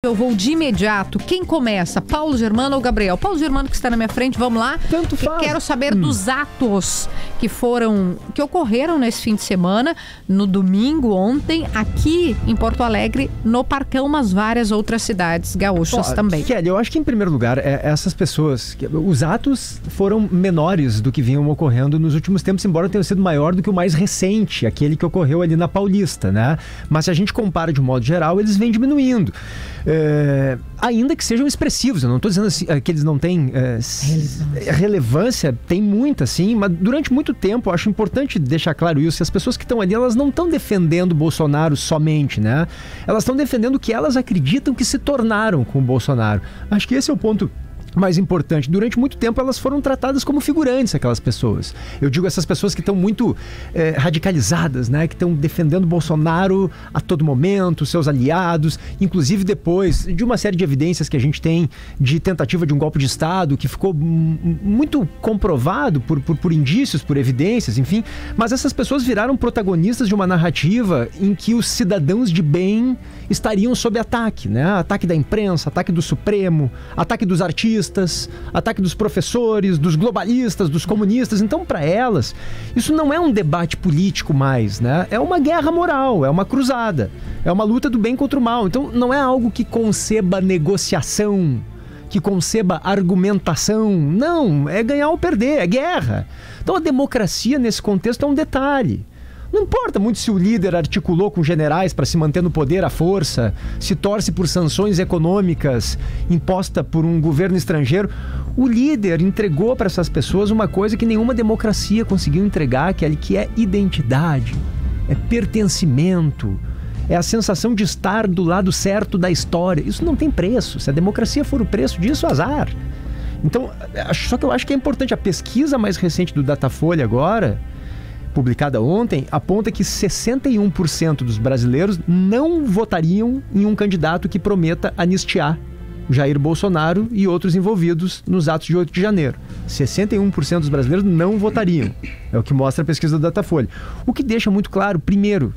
eu vou de imediato. Quem começa? Paulo Germano ou Gabriel? Paulo Germano que está na minha frente, vamos lá. Tanto faz. Quero saber dos atos que ocorreram nesse fim de semana, no domingo, ontem, aqui em Porto Alegre, no Parcão, mas várias outras cidades gaúchas também. Kelly, eu acho que em primeiro lugar, essas pessoas, os atos foram menores do que vinham ocorrendo nos últimos tempos, embora tenham sido maior do que o mais recente, aquele que ocorreu ali na Paulista, né? Mas se a gente compara de modo geral, eles vêm diminuindo. Ainda que sejam expressivos, eu não estou dizendo assim, que eles não têm relevância, tem muita sim, mas durante muito tempo, eu acho importante deixar claro isso, que as pessoas que estão ali, elas não estão defendendo o Bolsonaro somente, né? Elas estão defendendo o que elas acreditam que se tornaram com o Bolsonaro. Acho que esse é o ponto mais importante. Durante muito tempo elas foram tratadas como figurantes, aquelas pessoas. Eu digo essas pessoas que estão muito radicalizadas, né? Que estão defendendo Bolsonaro a todo momento, seus aliados, inclusive depois de uma série de evidências que a gente tem de tentativa de um golpe de Estado, que ficou muito comprovado por indícios, por evidências, enfim. Mas essas pessoas viraram protagonistas de uma narrativa em que os cidadãos de bem estariam sob ataque, né? Ataque da imprensa, ataque do Supremo, ataque dos artistas, ataque dos professores, dos globalistas, dos comunistas. Então, para elas, isso não é um debate político mais, né? É uma guerra moral, é uma cruzada, é uma luta do bem contra o mal. Então, não é algo que conceba negociação, que conceba argumentação. Não, é ganhar ou perder, é guerra. Então, a democracia, nesse contexto, é um detalhe. Não importa muito se o líder articulou com generais para se manter no poder à força, se torce por sanções econômicas imposta por um governo estrangeiro. O líder entregou para essas pessoas uma coisa que nenhuma democracia conseguiu entregar, que é identidade, é pertencimento, é a sensação de estar do lado certo da história. Isso não tem preço. Se a democracia for o preço disso, azar. Então, só que eu acho que é importante. A pesquisa mais recente do Datafolha agora, publicada ontem, aponta que 61% dos brasileiros não votariam em um candidato que prometa anistiar Jair Bolsonaro e outros envolvidos nos atos de 8 de janeiro. 61% dos brasileiros não votariam. É o que mostra a pesquisa do Datafolha. O que deixa muito claro, primeiro,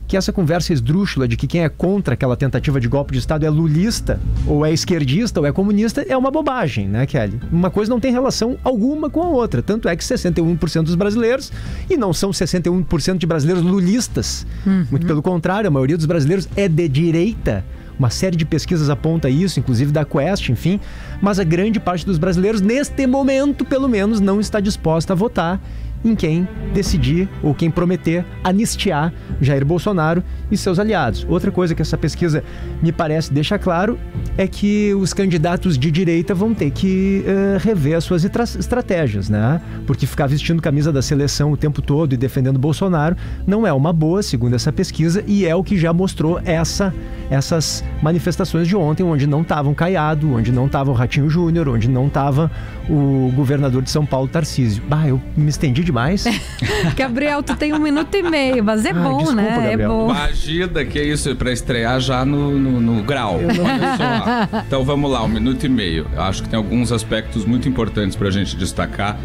que essa conversa esdrúxula de que quem é contra aquela tentativa de golpe de Estado é lulista, ou é esquerdista, ou é comunista, é uma bobagem, né, Kelly? Uma coisa não tem relação alguma com a outra. Tanto é que 61% dos brasileiros, e não são 61% de brasileiros lulistas, muito pelo contrário, a maioria dos brasileiros é de direita. Uma série de pesquisas aponta isso, inclusive da Quest, enfim. Mas a grande parte dos brasileiros, neste momento, pelo menos, não está disposta a votar em quem decidir ou quem prometer anistiar Jair Bolsonaro e seus aliados. Outra coisa que essa pesquisa me parece deixar claro é que os candidatos de direita vão ter que rever as suas estratégias, né? Porque ficar vestindo camisa da seleção o tempo todo e defendendo Bolsonaro não é uma boa, segundo essa pesquisa, e é o que já mostrou essas manifestações de ontem, onde não estavam Caiado, onde não estava o Ratinho Júnior, onde não estava o governador de São Paulo, Tarcísio. Eu me estendi demais. Gabriel, tu tem 1 minuto e meio, mas é bom, desculpa, né? Gabriel. É bom. Imagina que é isso, para estrear já no grau. Olha só. Então vamos lá, 1 minuto e meio. Eu acho que tem alguns aspectos muito importantes para a gente destacar.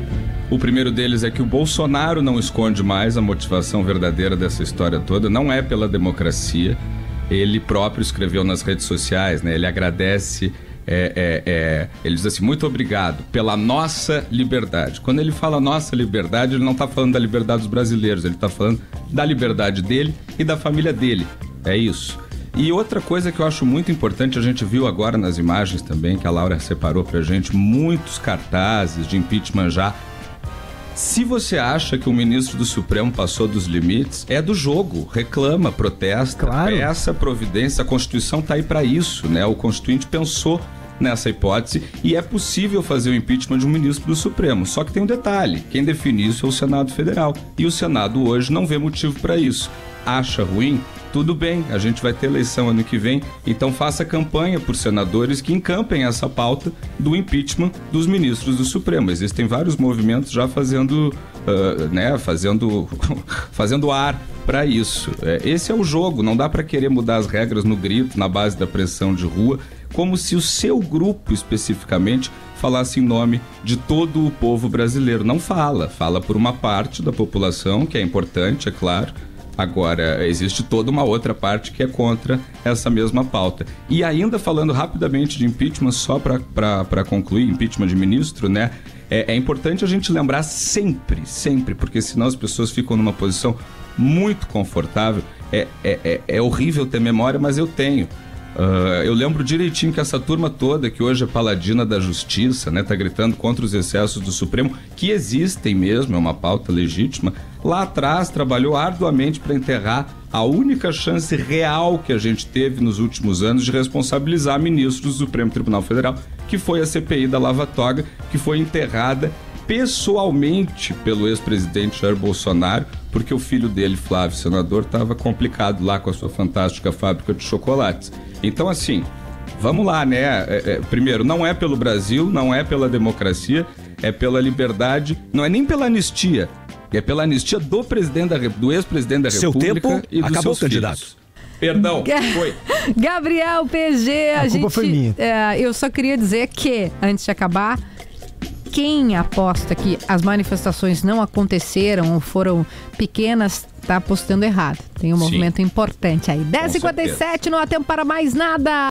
O primeiro deles é que o Bolsonaro não esconde mais a motivação verdadeira dessa história toda. Não é pela democracia. Ele próprio escreveu nas redes sociais, né? Ele agradece, ele diz assim, muito obrigado pela nossa liberdade. Quando ele fala nossa liberdade, ele não está falando da liberdade dos brasileiros, ele está falando da liberdade dele e da família dele. É isso. E outra coisa que eu acho muito importante, a gente viu agora nas imagens também, que a Laura separou pra gente, muitos cartazes de impeachment já. Se você acha que o ministro do Supremo passou dos limites, é do jogo, reclama, protesta, claro. Peça providência, a Constituição está aí para isso, né? O Constituinte pensou nessa hipótese e é possível fazer o impeachment de um ministro do Supremo. Só que tem um detalhe, quem define isso é o Senado Federal. E o Senado hoje não vê motivo para isso. Acha ruim? Tudo bem, a gente vai ter eleição ano que vem, então faça campanha por senadores que encampem essa pauta do impeachment dos ministros do Supremo. Existem vários movimentos já fazendo ar para isso. Esse é o jogo, não dá para querer mudar as regras no grito, na base da pressão de rua, como se o seu grupo especificamente falasse em nome de todo o povo brasileiro. Não fala por uma parte da população, que é importante, é claro, Agora, existe toda uma outra parte que é contra essa mesma pauta. E ainda falando rapidamente de impeachment, só para concluir, impeachment de ministro, né? É importante a gente lembrar sempre, porque senão as pessoas ficam numa posição muito confortável. É horrível ter memória, mas eu tenho. Eu lembro direitinho que essa turma toda, que hoje é paladina da justiça, né, tá gritando contra os excessos do Supremo, que existem mesmo, é uma pauta legítima, lá atrás trabalhou arduamente para enterrar a única chance real que a gente teve nos últimos anos de responsabilizar ministros do Supremo Tribunal Federal, que foi a CPI da Lava Toga, que foi enterrada pessoalmente pelo ex-presidente Jair Bolsonaro, porque o filho dele, Flávio, senador, estava complicado lá com a sua fantástica fábrica de chocolates. Então, assim, vamos lá, né? Primeiro, não é pelo Brasil, não é pela democracia, é pela liberdade, não é nem pela anistia, é pela anistia do ex-presidente da Seu República tempo e dos acabou, seus candidato. filhos. Perdão, foi. Gabriel PG, A culpa foi minha. Eu só queria dizer que, antes de acabar, quem aposta que as manifestações não aconteceram ou foram pequenas, está apostando errado. Tem um movimento importante aí. 10h57, não há tempo para mais nada.